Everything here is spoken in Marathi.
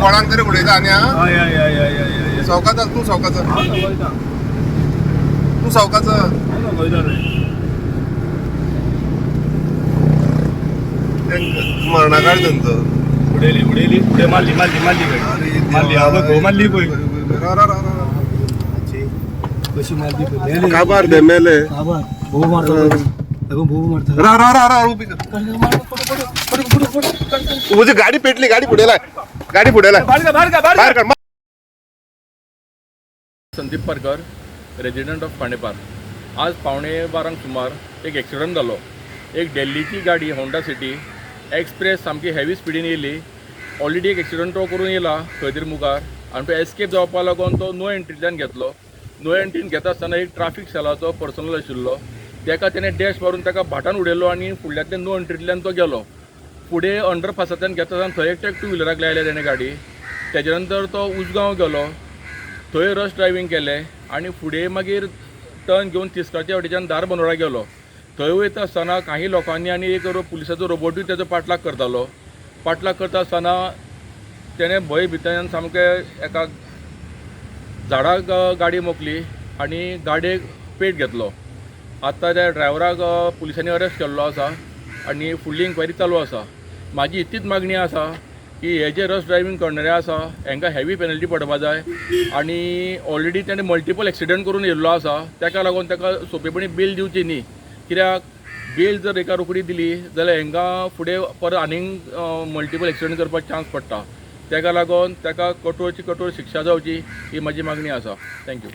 कोणाक तरी उडयता आनी हा हय हय हय हय हय सवकाचा तूं सवकाचा हांव सांगयता तूं सवकाचा हांव सांगयता रे मरणाकाळ धंदो उडयली उडयली फुडें मारली मारली मारली गाडी मारली हांव घोव मारली पळय कशी मारली पळय काबार दे मेले काबार भोव मारता भोव मारता रा रा रा रा उभी कर तुझी गाडी पेटली गाडी पुढे लाय गाडी पुढे लाय बाहेर काढ संदीप पारकर रेजिडेंट ऑफ खांडेपार आज पावणे 12 सुमार एक एक्सिडंट जालो एक दिल्लीची गाडी होंडा सिटी एक्सप्रेस सामकी हेवी स्पिडीन येयली ऑलरेडी एक एक्सिडंट तो करून येयला खंय तरी मुखार आनी तो एस्केप जावपा लागून तो नो एंट्रींतल्यान घेतलो नो एंट्रीन घेता आसतना एक ट्राफीक सेलाचो पर्सनल आशिल्लो तेका तेणें डॅश मारून ताका भाटान उडयलो आनी फुडल्यातल्यान नो एंट्रींतल्यान तो गेलो फुडें अंडरपासांतल्यान घेता आसतना थंय एकट्याक टू व्हिलराक लायले तेणें गाडी तेजे नंतर तो उसगांव गेलो थंय रश ड्रायवींग केलें आनी फुडें मागीर टर्न घेवन तिस्कारच्या वाटेच्यान धारबंदोळा गेलो थंय वयता आसतना काही लोकांनी आनी एक पुलिसाचो रोबोटूय तेजो पाटलाग करतालो पाटलाग करता आसतना तेणें भंय भितरल्यान सामकें एका झाडाक गाडी मोकली आनी गाडयेक पेट घेतलो आतां त्या ड्रायव्हराक पुलिसांनी अरेस्ट केल्लो आसा आनी फुडली इन्क्वायरी चालू आसा म्हाजी इतलीच मागणी आसा की हे जे रश ड्रायवींग करणारे आसा हांकां हेवी पेनल्टी पडपा जाय आनी ऑलरेडी तेणें मल्टिपल एक्सिडंट करून येयल्लो आसा ताका लागून ताका सोंपेपणी बेल दिवची न्ही कित्याक बेल जर एका रोखडी दिली जाल्यार हांकां फुडें परत आनीक मल्टिपल एक्सिडंट करपाक चान्स पडटा ताका लागून ताका कठोरची कठोर शिक्षा जावची ही म्हाजी मागणी आसा थँक्यू